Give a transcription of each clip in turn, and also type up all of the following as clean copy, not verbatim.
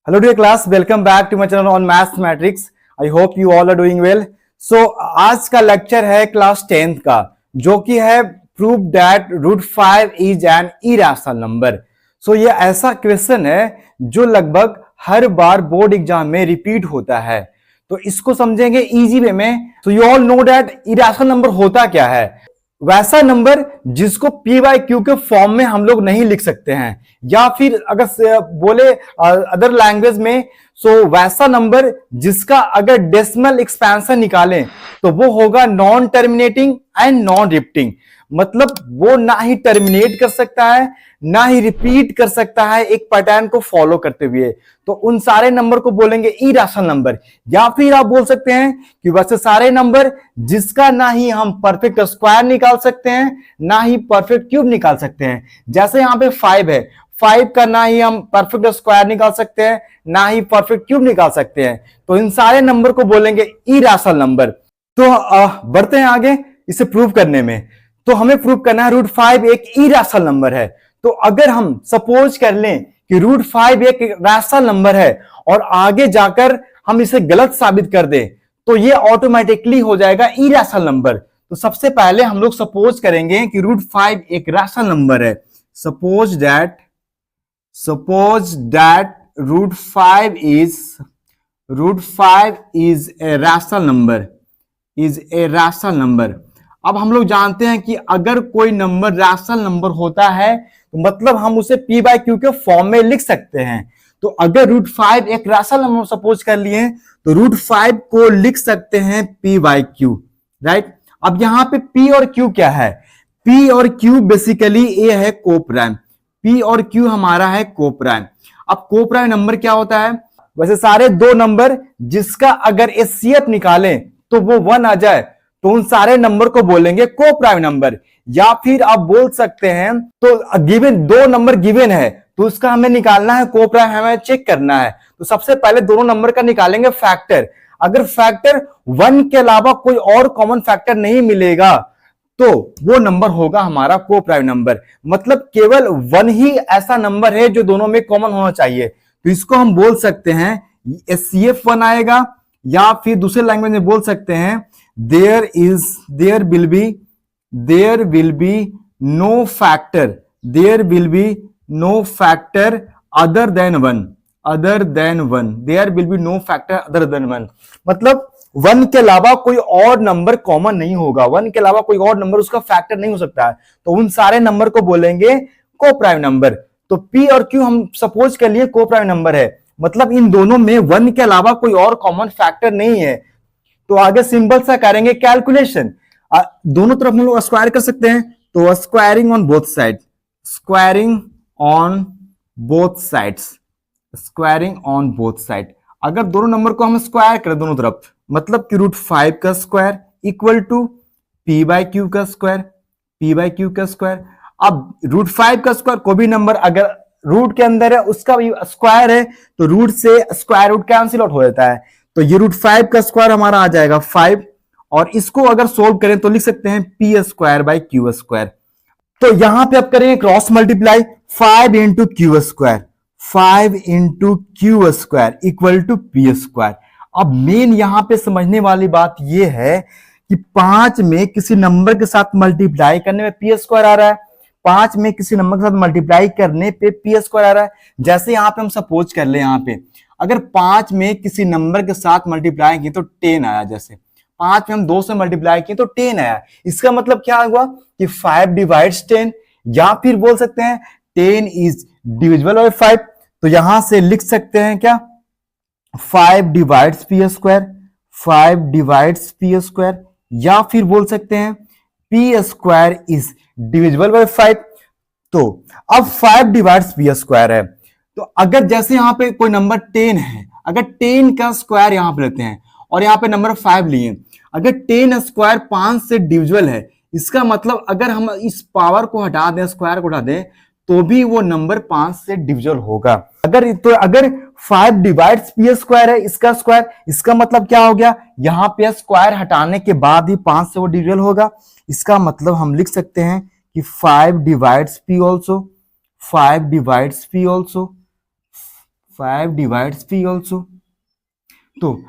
Hello dear class, welcome back to my channel on Mathematics. I hope you all are doing well. So आज का lecture है class 10th का जो कि है prove that root 5 is an irrational number. So ये ऐसा question है जो लगभग हर बार बोर्ड एग्जाम में रिपीट होता है. तो इसको समझेंगे इजी वे में. So you all know that irrational number होता क्या है. वैसा नंबर जिसको पी बाई क्यू के फॉर्म में हम लोग नहीं लिख सकते हैं, या फिर अगर बोले अदर लैंग्वेज में, सो वैसा नंबर जिसका अगर डेसिमल एक्सपेंशन निकालें तो वो होगा non terminating and non repeating. मतलब वो ना ही टर्मिनेट कर सकता है ना ही रिपीट कर सकता है एक पैटर्न को फॉलो करते हुए. तो उन सारे नंबर को बोलेंगे इरेशनल नंबर. या फिर आप बोल सकते हैं कि वैसे सारे नंबर जिसका ना ही हम परफेक्ट स्क्वायर निकाल सकते हैं ना ही परफेक्ट क्यूब निकाल सकते हैं. जैसे यहां पे 5 है, 5 का ना ही हम परफेक्ट स्क्वायर निकाल सकते हैं ना ही परफेक्ट क्यूब निकाल सकते हैं. तो इन सारे नंबर को बोलेंगे इरेशनल नंबर. तो बढ़ते हैं आगे इसे प्रूव करने में. तो हमें प्रूव करना है रूट 5 एक इरेशनल नंबर है. तो अगर हम सपोज कर लें कि रूट 5 एक रैशनल नंबर है और आगे जाकर हम इसे गलत साबित कर दें तो ये ऑटोमेटिकली हो जाएगा इरेशनल नंबर. तो सबसे पहले हम लोग सपोज करेंगे कि रूट 5 एक रैशनल नंबर है. Suppose that root 5 is a rational number. अब हम लोग जानते हैं कि अगर कोई नंबर रैशनल नंबर होता है तो मतलब हम उसे पी बाई क्यू के फॉर्म में लिख सकते हैं. तो अगर रूट 5 एक रैशनल नंबर सपोज कर लिए तो रूट 5 को लिख सकते हैं पी बाई क्यू. राइट. अब यहां पे पी और क्यू क्या है. पी और क्यू बेसिकली ये है कोप्राइम. पी और क्यू हमारा है कोप्राइम. अब कोप्राइम नंबर क्या होता है. वैसे सारे दो नंबर जिसका अगर एचसीएफ निकालें तो वो 1 आ जाए तो उन सारे नंबर को बोलेंगे कोप्राइम नंबर. या फिर आप बोल सकते हैं तो गिवन दो नंबर गिवन है तो उसका हमें निकालना है कोप्राइम, हमें चेक करना है. तो सबसे पहले दोनों नंबर का निकालेंगे फैक्टर. अगर फैक्टर 1 के अलावा कोई और कॉमन फैक्टर नहीं मिलेगा तो वो नंबर होगा हमारा कोप्राइम नंबर. मतलब केवल 1 ही ऐसा नंबर है जो दोनों में कॉमन होना चाहिए. तो इसको हम बोल सकते हैं एचसीएफ 1 आएगा. या फिर दूसरे लैंग्वेज में बोल सकते हैं there will be no factor other than 1. There will be no factor other than 1. मतलब 1 के अलावा कोई और नंबर कॉमन नहीं होगा. 1 के अलावा कोई और नंबर उसका फैक्टर नहीं हो सकता है. तो उन सारे नंबर को बोलेंगे कोप्राइम नंबर. तो P और Q हम सपोज कर लिए कोप्राइम नंबर है. मतलब इन दोनों में 1 के अलावा कोई और कॉमन फैक्टर नहीं है. तो आगे सिंपल सा करेंगे कैलकुलेशन. दोनों तरफ हम लोग स्क्वायर कर सकते हैं. तो स्क्वायरिंग ऑन बोथ साइड. अगर दोनों नंबर को हम स्क्वायर करें दोनों तरफ मतलब कि रूट 5 का square equal to p by q का स्क्वायर. अब रूट 5 का स्क्वायर को भी नंबर अगर रूट के अंदर है उसका भी स्क्वायर है तो रूट से स्क्वायर रूट कैंसिल आउट हो जाता है. तो ये रूट 5 का स्क्वायर हमारा आ जाएगा 5 और इसको अगर सोल्व करें तो लिख सकते हैं p square by q square. तो यहां पे आप करेंगे cross multiply 5 into q square equal to p square. अब मेन यहां पे समझने वाली बात यह है कि 5 में किसी नंबर के साथ मल्टीप्लाई करने में पी स्क्वायर आ रहा है. 5 में किसी नंबर के साथ मल्टीप्लाई करने पे पी स्क्वायर आ रहा है. जैसे यहां पे हम सपोज कर ले यहां पे अगर 5 में किसी नंबर के साथ मल्टीप्लाई किए तो 10 आया. जैसे 5 में हम 2 से मल्टीप्लाई किए तो 10 आया. इसका मतलब क्या हुआ कि 5 डिवाइड्स 10. या फिर बोल सकते हैं 10 इज डिविजिबल बाय 5. तो यहां से लिख सकते हैं क्या 5 डिवाइड्स पी स्क्वायर. या फिर बोल सकते हैं p square is divisible by 5. तो अब 5 डिवाइड्स पी स्क्वायर है. तो अगर जैसे यहां पे कोई नंबर 10 है, अगर 10 का स्क्वायर यहां पे लेते हैं और यहां पे नंबर 5 लिए, अगर 10 स्क्वायर 5 से डिविजिबल है इसका मतलब अगर हम इस पावर को हटा दें, स्क्वायर को हटा दें तो भी वो नंबर 5 से डिविजिबल होगा. अगर 5 डिवाइड्स पी स्क्वायर है इसका स्क्वायर, इसका मतलब क्या हो गया यहां पे स्क्वायर हटाने के बाद ही 5 से वो डिविजिबल होगा. इसका मतलब हम लिख सकते हैं कि 5 divides P also 5 divides P also. तो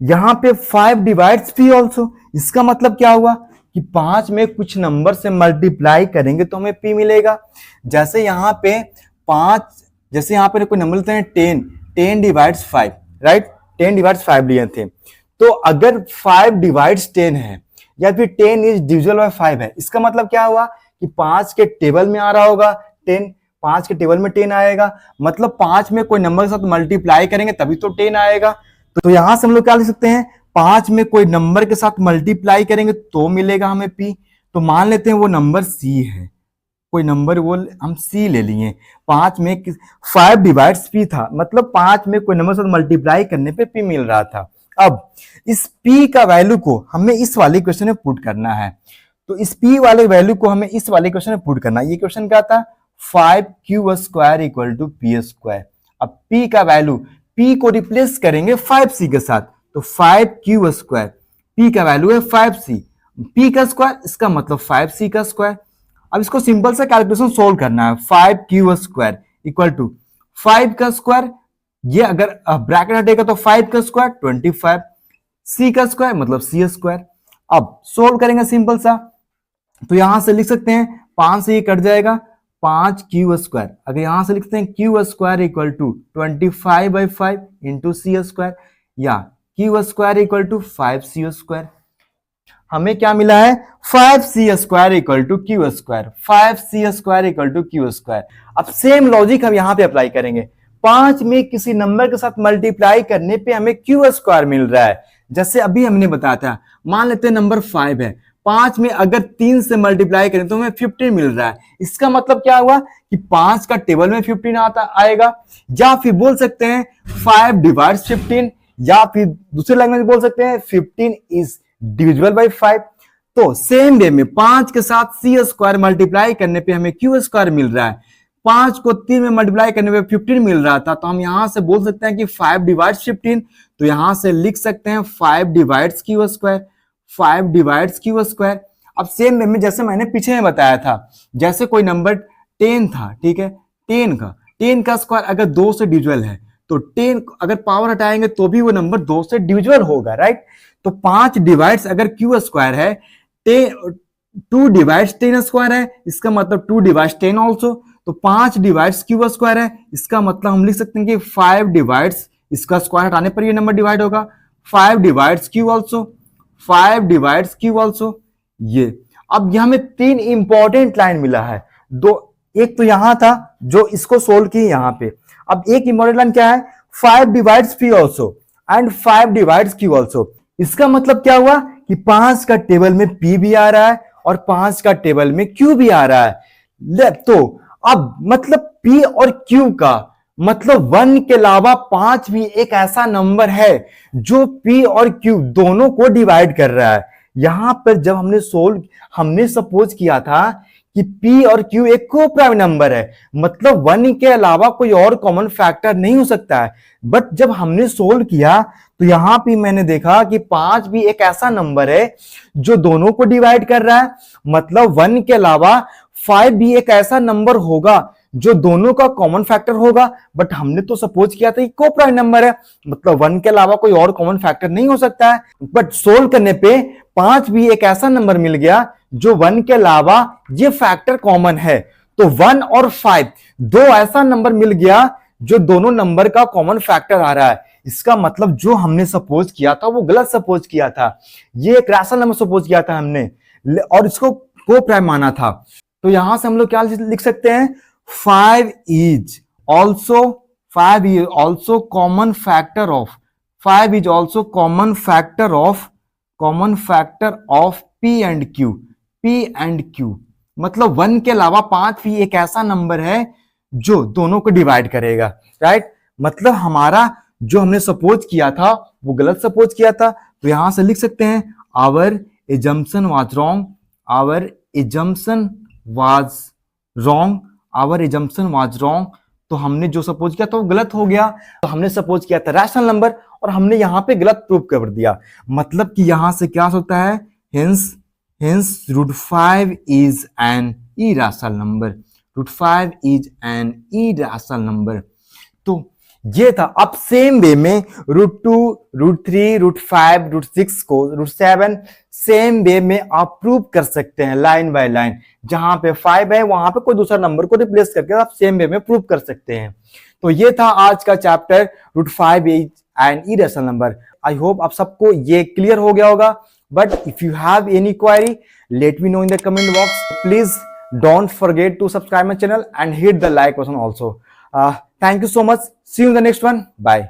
यहां पे 5 डिवाइड्स पी ऑल्सो, इसका मतलब क्या हुआ कि 5 में कुछ नंबर से मल्टीप्लाई करेंगे तो हमें पी मिलेगा। जैसे यहाँ पे 5, जैसे यहाँ पे कोई नंबर लेते हैं 10 डिवाइड्स 5, राइट, 10 डिवाइड्स 5 लिए थे। तो अगर 5 डिवाइड्स 10 है या फिर 10 इज डिविजिबल बाय 5 है, इसका मतलब क्या हुआ कि 5 के टेबल में आ रहा होगा 10, 5 के टेबल में 10 आएगा, मतलब 5 में कोई नंबर के साथ मल्टीप्लाई करेंगे तभी तो 10 आएगा। तो यहां से हम लोग क्या लिख सकते हैं, 5 में कोई नंबर के साथ मल्टीप्लाई करेंगे तो मिलेगा हमें पी। तो मान लेते हैं वो नंबर सी है, कोई नंबर वो हम सी ले लिए। 5 में 5 डिवाइड्स पी था, मतलब 5 में कोई नंबर के साथ मल्टीप्लाई करने पे पी मिल रहा था। अब इस पी का वैल्यू को हमें इस वाले क्वेश्चन में पुट करना है। तो इस पी वाले वैल्यू को हमें इस वाले क्वेश्चन में पुट करना है। ये क्वेश्चन क्या था, 5q square equal to p square. अब पी का वैल्यू, पी को रिप्लेस करेंगे 5c के साथ, तो 5q स्क्वायर, पी का वैल्यू है 5c, पी का स्क्वायर इसका मतलब 5c का स्क्वायर। अब इसको सिंपल सा कैलकुलेशन सोल्व करना है। 5q स्क्वायर इक्वल टू 5 का स्क्वायर, ये अगर ब्रैकेट हटेगा तो 5 का स्क्वायर 25, c का स्क्वायर मतलब c स्क्वायर। अब सोल्व करेंगे सिंपल सा, तो यहां से लिख सकते हैं 5 से ये कट जाएगा, 5q स्क्वायर। अगर यहां से लिखते हैं q square equal to 25/5 into c square, या q square equal to 5c square. हमें क्या मिला है, 5c square equal to q square, 5c square equal to q square. अब सेम लॉजिक हम यहां पे अप्लाई करेंगे। 5 में किसी नंबर के साथ मल्टीप्लाई करने पे हमें क्यू स्क्वायर मिल रहा है। जैसे अभी हमने बताया था, मान लेते हैं नंबर 5 है, 5 में अगर 3 से मल्टीप्लाई करें तो हमें 15 मिल रहा है। इसका मतलब क्या हुआ कि 5 का टेबल में 15 आएगा। या फिर बोल सकते हैं 5 डिवाइड्स 15, या फिर दूसरे लैंग्वेज में बोल सकते हैं 15 इज डिविजिबल बाय 5। तो सेम वे में 5 के साथ सी स्क्वायर मल्टीप्लाई करने पे हमें क्यू स्क्वायर मिल रहा है। 5 को 3 में मल्टीप्लाई करने पे 15 मिल रहा था, तो हम यहां से बोल सकते हैं कि 5 डिवाइड्स 15, तो यहां से लिख सकते हैं 5 divides Q square, 5 divides Q square. अब सेम वे में जैसे मैंने पीछे में बताया था, जैसे कोई नंबर 10 था, ठीक है, 10 का स्क्वायर अगर 2 से डिविजिबल है तो 10 अगर पावर हटाएंगे तो भी वो नंबर 2 से डिविजिबल होगा, राइट। तो 5 डिवाइड्स अगर क्यू स्क्वायर है, 2 डिवाइड्स 10 स्क्वायर है, इसका मतलब 2 डिवाइड्स 10 ऑल्सो। तो 5 डिवाइड्स क्यू स्क्वायर है, इसका मतलब हम लिख सकते हैं कि 5 डिवाइड्स, इसका स्क्वायर हटाने पर ये नंबर डिवाइड होगा, 5 divides Q also, 5 divides Q also. ये अब यहां में 3 इंपॉर्टेंट लाइन मिला है, दो, एक तो यहां था जो इसको सोल्व किए यहां पे। अब एक इंपॉर्टेंट लाइन क्या है, 5 divides P also and 5 divides Q also. इसका मतलब क्या हुआ कि 5 का टेबल में p भी आ रहा है और 5 का टेबल में q भी आ रहा है। तो अब मतलब p और q का मतलब 1 के अलावा 5 भी एक ऐसा नंबर है जो p और q दोनों को डिवाइड कर रहा है। यहां पर जब हमने सपोज किया था कि p और q एक को प्राइम नंबर है, मतलब 1 के अलावा कोई और कॉमन फैक्टर नहीं हो सकता है। बट जब हमने सोल्व किया तो यहां पे मैंने देखा कि 5 भी एक ऐसा नंबर है जो दोनों को डिवाइड कर रहा है, मतलब 1 के अलावा 5 भी एक ऐसा नंबर होगा जो दोनों का कॉमन फैक्टर होगा। बट हमने तो सपोज किया था कि को प्राइम नंबर है, मतलब 1 के अलावा कोई और कॉमन फैक्टर नहीं हो सकता है। बट सोल्व करने पे 5 भी एक ऐसा नंबर मिल गया जो 1 के अलावा ये फैक्टर कॉमन है। तो 1 और 5 दो ऐसा नंबर मिल गया जो दोनों नंबर का कॉमन फैक्टर आ रहा है। इसका मतलब जो हमने सपोज किया था वो गलत सपोज किया था, ये एक रैशनल नंबर सपोज किया था हमने और इसको को प्राइम माना था। तो यहां से हम लोग क्या लिख सकते हैं, 5 is also common factor of, 5 is also common factor of p and q। मतलब 1 के अलावा 5 भी एक ऐसा नंबर है जो दोनों को डिवाइड करेगा, राइट। मतलब हमारा जो हमने सपोज किया था वो गलत सपोज किया था। तो यहां से लिख सकते हैं our assumption was wrong, our assumption was wrong. तो हमने जो सपोज किया था वो गलत हो गया। तो हमने सपोज किया था रैशनल नंबर और हमने यहां पे गलत प्रूव कर दिया। मतलब कि यहां से क्या होता है, hence root 5 is an irrational number, root 5 is an irrational number। तो ये था। अब सेम वे में √2, √3, √5, √6 को √7 सेम वे में आप प्रूव कर सकते हैं लाइन बाय लाइन। जहां पे 5 है वहां पे कोई दूसरा नंबर को रिप्लेस करके आप सेम वे में प्रूव कर सकते हैं। तो ये था आज का chapter √5 is an irrational number. I hope आप सबको ये क्लियर हो गया होगा। But if you have any query, let me know in the comment box. Please don't forget to subscribe my channel and hit the like button also. Thank you so much. See you in the next one. Bye.